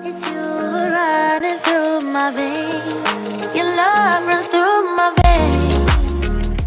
It's you running through my veins. Your love runs through my veins.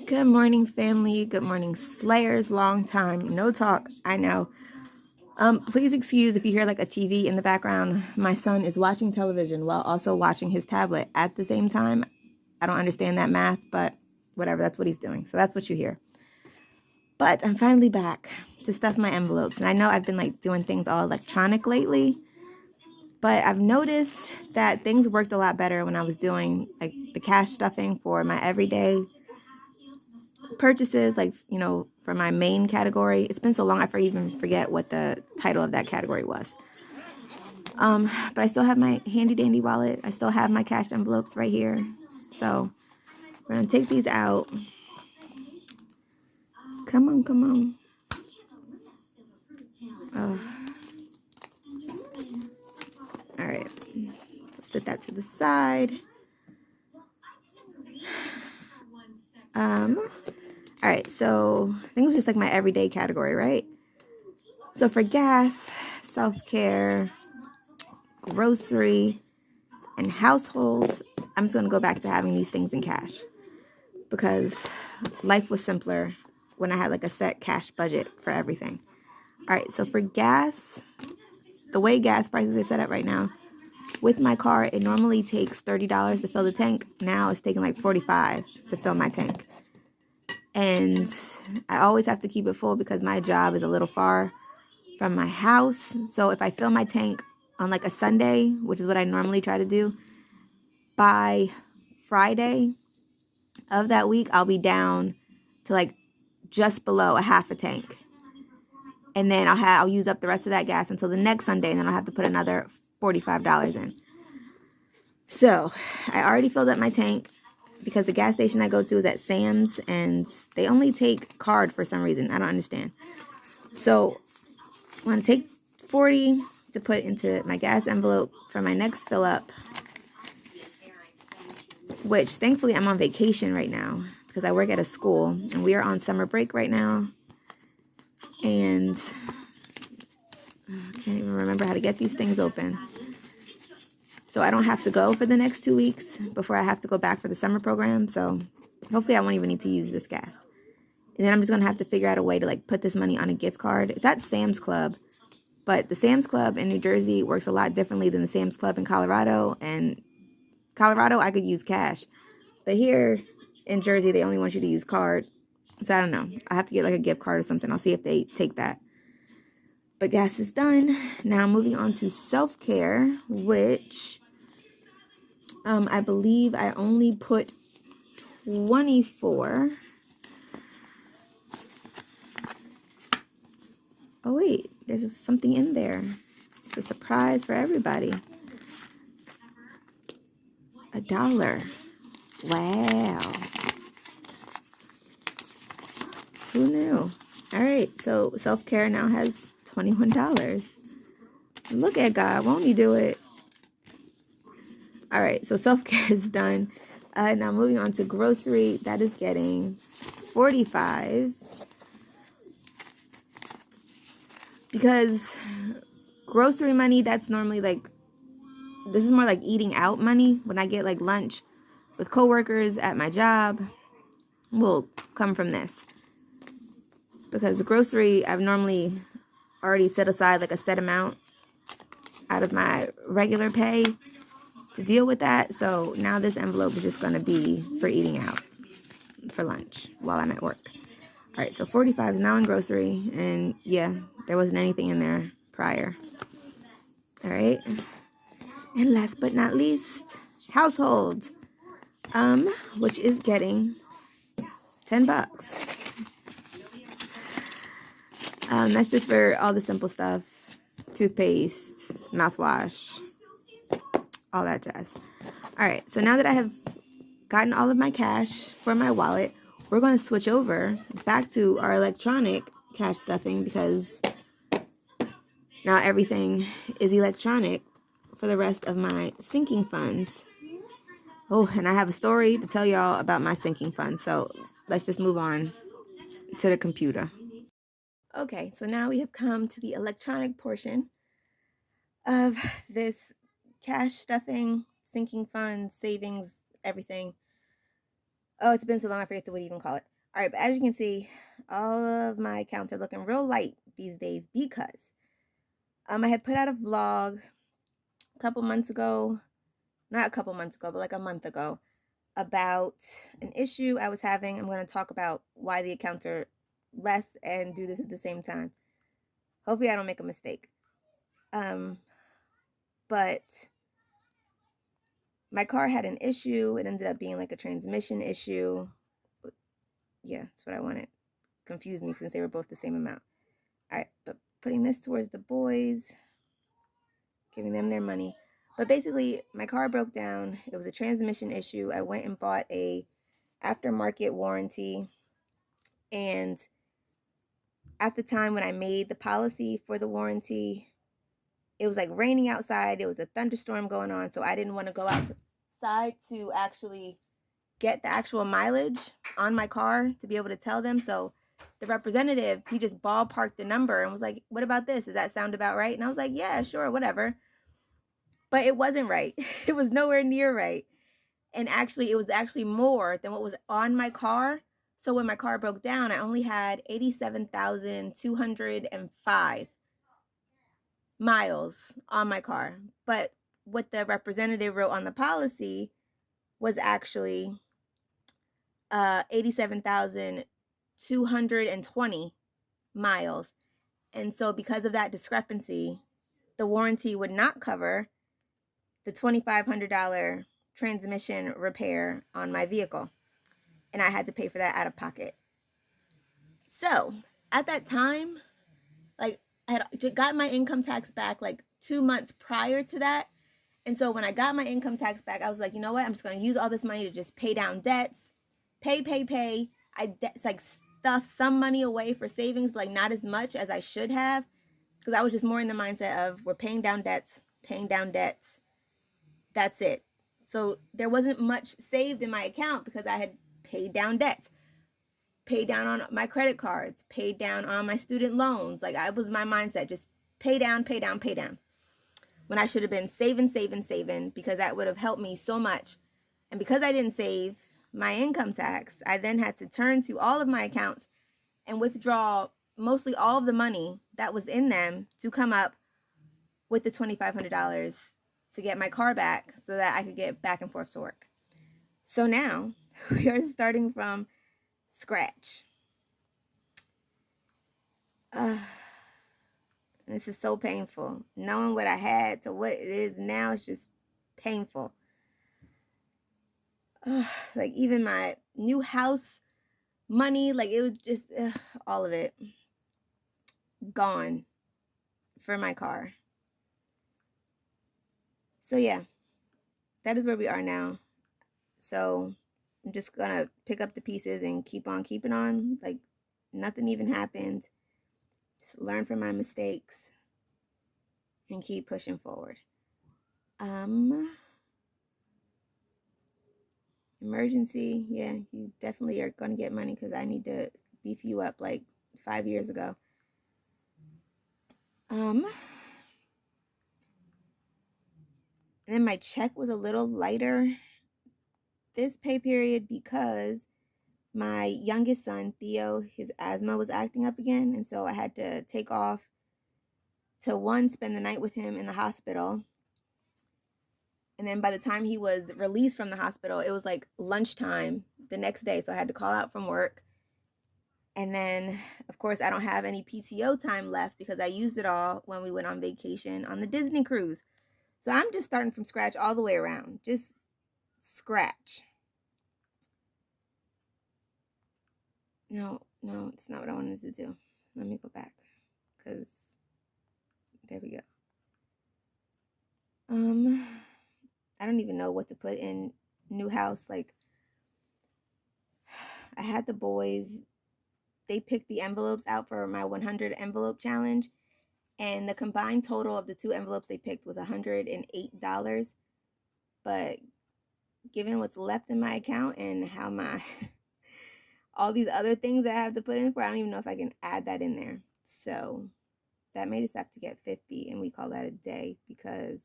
Good morning, family. Good morning, Slayers. Long time no talk. I know. Please excuse if you hear like a TV in the background. My son is watching television while also watching his tablet at the same time. I don't understand that math, but whatever. That's what he's doing. So that's what you hear. But I'm finally back to stuff my envelopes. And I know I've been like doing things all electronic lately, but I've noticed that things worked a lot better when I was doing like the cash stuffing for my everyday purchases, like, you know, for my main category. It's been so long I even forget what the title of that category was. But I still have my handy dandy wallet. I still have my cash envelopes right here. So we're gonna take these out. Come on, come on. Oh. All right, so set that to the side. All right, so I think it was just like my everyday category, right? So for gas, self-care, grocery, and household, I'm just going to go back to having these things in cash because life was simpler when I had like a set cash budget for everything. All right, so for gas, the way gas prices are set up right now, with my car, it normally takes $30 to fill the tank. Now it's taking like $45 to fill my tank. And I always have to keep it full because my job is a little far from my house. So if I fill my tank on like a Sunday, which is what I normally try to do, by Friday of that week, I'll be down to like just below a half a tank. And then I'll use up the rest of that gas until the next Sunday, and then I'll have to put another $45 in. So I already filled up my tank because the gas station I go to is at Sam's, and they only take card for some reason. I don't understand. So I'm going to take $40 to put into my gas envelope for my next fill up, which thankfully I'm on vacation right now because I work at a school and we are on summer break right now. And I can't even remember how to get these things open. So I don't have to go for the next 2 weeks before I have to go back for the summer program. So hopefully I won't even need to use this gas. And then I'm just going to have to figure out a way to like put this money on a gift card. It's at Sam's Club, but the Sam's Club in New Jersey works a lot differently than the Sam's Club in Colorado. And Colorado, I could use cash. But here in Jersey, they only want you to use card. So I don't know. I have to get like a gift card or something. I'll see if they take that. But gas is done. Now moving on to self-care, which I believe I only put 24. Oh wait, there's something in there. It's a surprise for everybody. $1. Wow. Who knew? All right, so self-care now has $21. Look at God, won't he do it? All right, so self-care is done. Now moving on to grocery, that is getting $45. Because grocery money, that's normally like, this is more like eating out money. When I get like lunch with coworkers at my job, will come from this. Because the grocery, I've normally already set aside like a set amount out of my regular pay to deal with that. So now this envelope is just going to be for eating out for lunch while I'm at work. All right, so 45 is now in grocery, and yeah, there wasn't anything in there prior. All right, and last but not least, household, which is getting $10. That's just for all the simple stuff, toothpaste, mouthwash, all that jazz. All right, so now that I have gotten all of my cash for my wallet, we're going to switch over back to our electronic cash stuffing because now everything is electronic for the rest of my sinking funds. Oh, and I have a story to tell y'all about my sinking funds. So let's just move on to the computer. Okay, so now we have come to the electronic portion of of this cash stuffing, sinking funds, savings, everything. Oh, it's been so long, I forget what to even call it. All right, but as you can see, all of my accounts are looking real light these days because I had put out a vlog a couple months ago, not a couple months ago, but like a month ago, about an issue I was having. I'm going to talk about why the accounts are less and do this at the same time. Hopefully I don't make a mistake. But my car had an issue. It ended up being like a transmission issue. Yeah, that's what I wanted. Confused me since they were both the same amount. All right, but putting this towards the boys, giving them their money. But basically, my car broke down. It was a transmission issue. I went and bought a aftermarket warranty. And at the time when I made the policy for the warranty, it was like raining outside. There was a thunderstorm going on. So I didn't want to go outside to actually get the actual mileage on my car to be able to tell them. So the representative, he just ballparked the number and was like, what about this? Does that sound about right? And I was like, yeah, sure, whatever. But it wasn't right. It was nowhere near right. And actually, it was actually more than what was on my car. So when my car broke down, I only had 87,205 miles on my car. But what the representative wrote on the policy was actually 87,220 miles. And so because of that discrepancy, the warranty would not cover the $2,500 transmission repair on my vehicle. And I had to pay for that out of pocket. So at that time, like I had got my income tax back like 2 months prior to that. And so when I got my income tax back, I was like, you know what? I'm just going to use all this money to just pay down debts, pay. It's like stuff some money away for savings, but like not as much as I should have. Because I was just more in the mindset of we're paying down debts. That's it. So there wasn't much saved in my account because I had paid down debts, paid down on my credit cards, paid down on my student loans. Like I was my mindset, just pay down. When I should have been saving because that would have helped me so much. And because I didn't save my income tax, I then had to turn to all of my accounts and withdraw mostly all of the money that was in them to come up with the $2,500 to get my car back so that I could get back and forth to work. So now we are starting from scratch. This is so painful. Knowing what I had to what it is now is just painful. Like even my new house money, like it was just all of it gone for my car. So yeah, that is where we are now. So I'm just gonna pick up the pieces and keep on keeping on. Like nothing even happened. Just learn from my mistakes and keep pushing forward. Emergency, yeah, you definitely are gonna get money because I need to beef you up like 5 years ago. And then my check was a little lighter this pay period because my youngest son, Theo, his asthma was acting up again. And so I had to take off to spend the night with him in the hospital. And then by the time he was released from the hospital, it was like lunchtime the next day. So I had to call out from work. And then, of course, I don't have any PTO time left because I used it all when we went on vacation on the Disney cruise. So I'm just starting from scratch all the way around. Just scratch. No, it's not what I wanted to do. Let me go back because there we go. I don't even know what to put in new house. Like I had the boys, they picked the envelopes out for my 100 envelope challenge. And the combined total of the two envelopes they picked was $108. But given what's left in my account and how my all these other things that I have to put in for, I don't even know if I can add that in there. So that made us have to get 50, and we call that a day because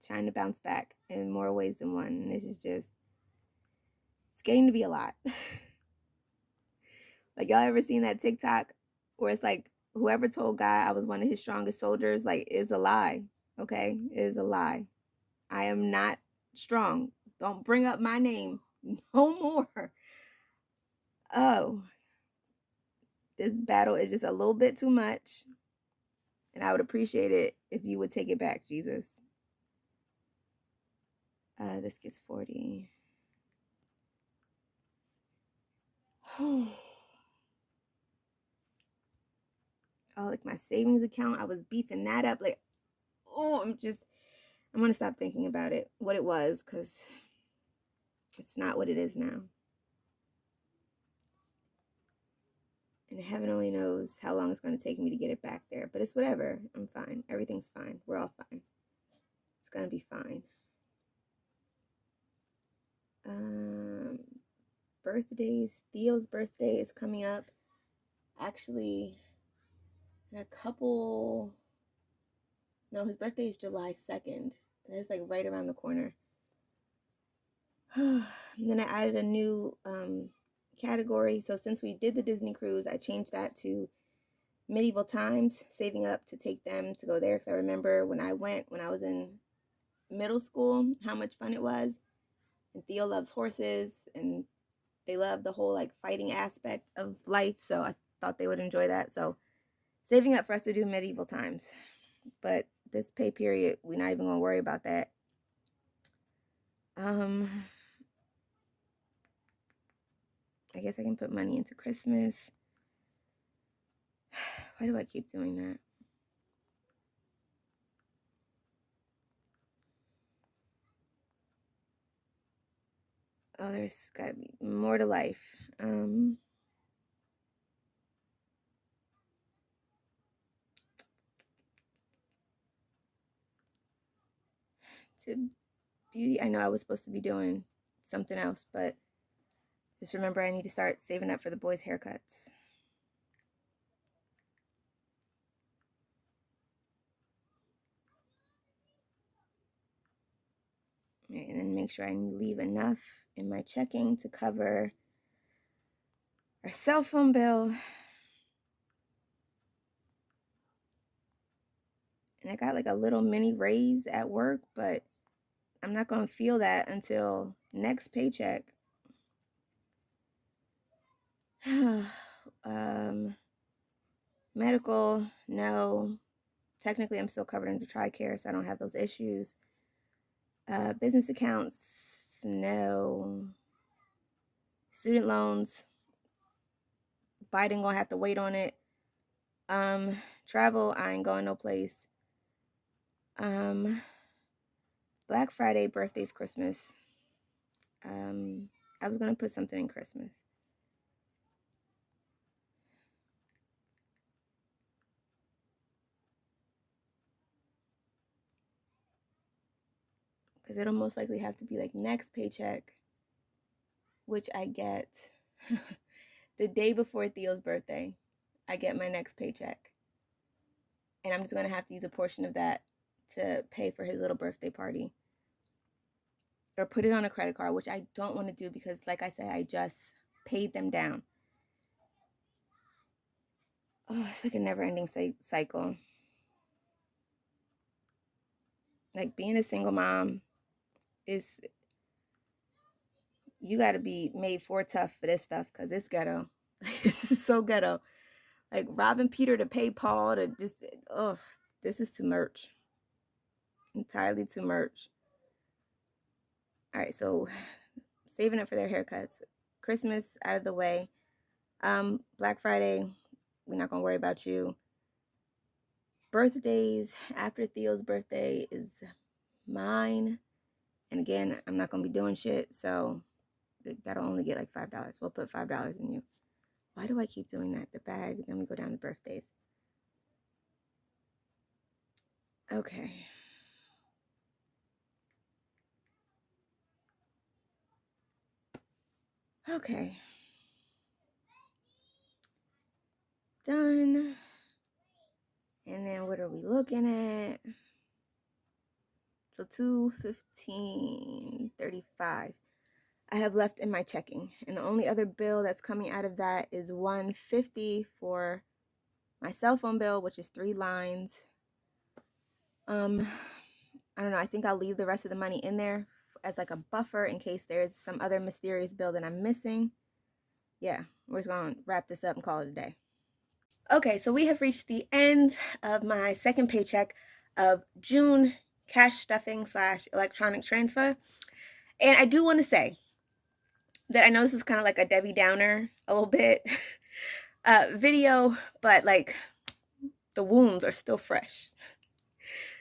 trying to bounce back in more ways than one. And this is just, it's getting to be a lot. Like, y'all ever seen that TikTok where it's like, whoever told God I was one of his strongest soldiers, like, is a lie. Okay? It is a lie. I am not strong. Don't bring up my name no more. Oh, this battle is just a little bit too much. And I would appreciate it if you would take it back, Jesus. This gets 40. Oh, like my savings account, I was beefing that up. Like, I'm going to stop thinking about it, what it was, because it's not what it is now. And heaven only knows how long it's going to take me to get it back there. But it's whatever. I'm fine. Everything's fine. We're all fine. It's going to be fine. Birthdays. Theo's birthday is coming up. Actually, in a couple... No, his birthday is July 2nd. That's like right around the corner. And then I added a new category. So since we did the Disney cruise, I changed that to medieval times, saving up to take them to go there. Because I remember when I went, when I was in middle school, how much fun it was. And Theo loves horses, and they love the whole like fighting aspect of life. So I thought they would enjoy that. So saving up for us to do medieval times. But this pay period, we're not even going to worry about that. I guess I can put money into Christmas. Why do I keep doing that? Oh, there's got to be more to life. To beauty, I know I was supposed to be doing something else, but just remember I need to start saving up for the boys' haircuts. Right, and then make sure I leave enough in my checking to cover our cell phone bill. And I got like a little mini raise at work, but I'm not going to feel that until next paycheck. Medical, no. Technically, I'm still covered under TRICARE, so I don't have those issues. Business accounts, no. Student loans, Biden gonna have to wait on it. Travel, I ain't going no place. Black Friday, birthdays, Christmas. I was gonna put something in Christmas. Because it'll most likely have to be like next paycheck, which I get the day before Theo's birthday. I get my next paycheck. And I'm just going to have to use a portion of that to pay for his little birthday party. Or put it on a credit card, which I don't want to do because, like I said, I just paid them down. Oh, it's like a never-ending cycle. Like, being a single mom is... You got to be made for tough for this stuff because it's ghetto. This is so ghetto. Like, robbing Peter to pay Paul to just... this is too much. Entirely too much. All right, so saving up for their haircuts. Christmas out of the way. Black Friday, we're not going to worry about you. Birthdays, after Theo's birthday is mine. And again, I'm not going to be doing shit, so that'll only get like $5. We'll put $5 in you. Why do I keep doing that? The bag, then we go down to birthdays. Okay. Okay. done. And then what are we looking at? So $215.35 I have left in my checking. And the only other bill that's coming out of that is $150 for my cell phone bill, which is 3 lines. I don't know. I think I'll leave the rest of the money in there as like a buffer in case there's some other mysterious bill that I'm missing. Yeah, we're just going to wrap this up and call it a day. Okay, so we have reached the end of my second paycheck of June cash stuffing / electronic transfer. And I do want to say that I know this is kind of like a Debbie Downer a little bit video, but like the wounds are still fresh.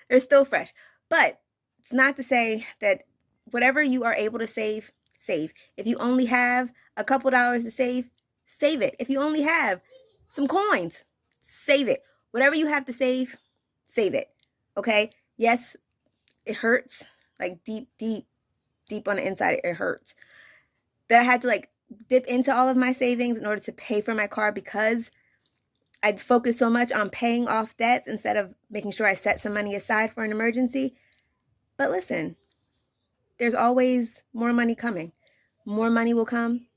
They're still fresh. But it's not to say that whatever you are able to save, save. If you only have a couple dollars to save, save it. If you only have some coins, save it. Whatever you have to save, save it. Okay? Yes, it hurts. Like deep on the inside, it hurts. That I had to like dip into all of my savings in order to pay for my car because I'd focus so much on paying off debts instead of making sure I set some money aside for an emergency. But listen, there's always more money coming. More money will come.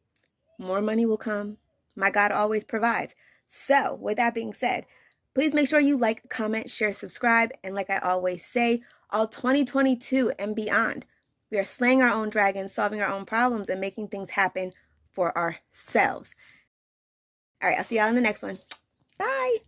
More money will come. My God always provides. So with that being said, please make sure you like, comment, share, subscribe. And like I always say, all 2022 and beyond, we are slaying our own dragons, solving our own problems, and making things happen for ourselves. All right, I'll see y'all in the next one. Bye.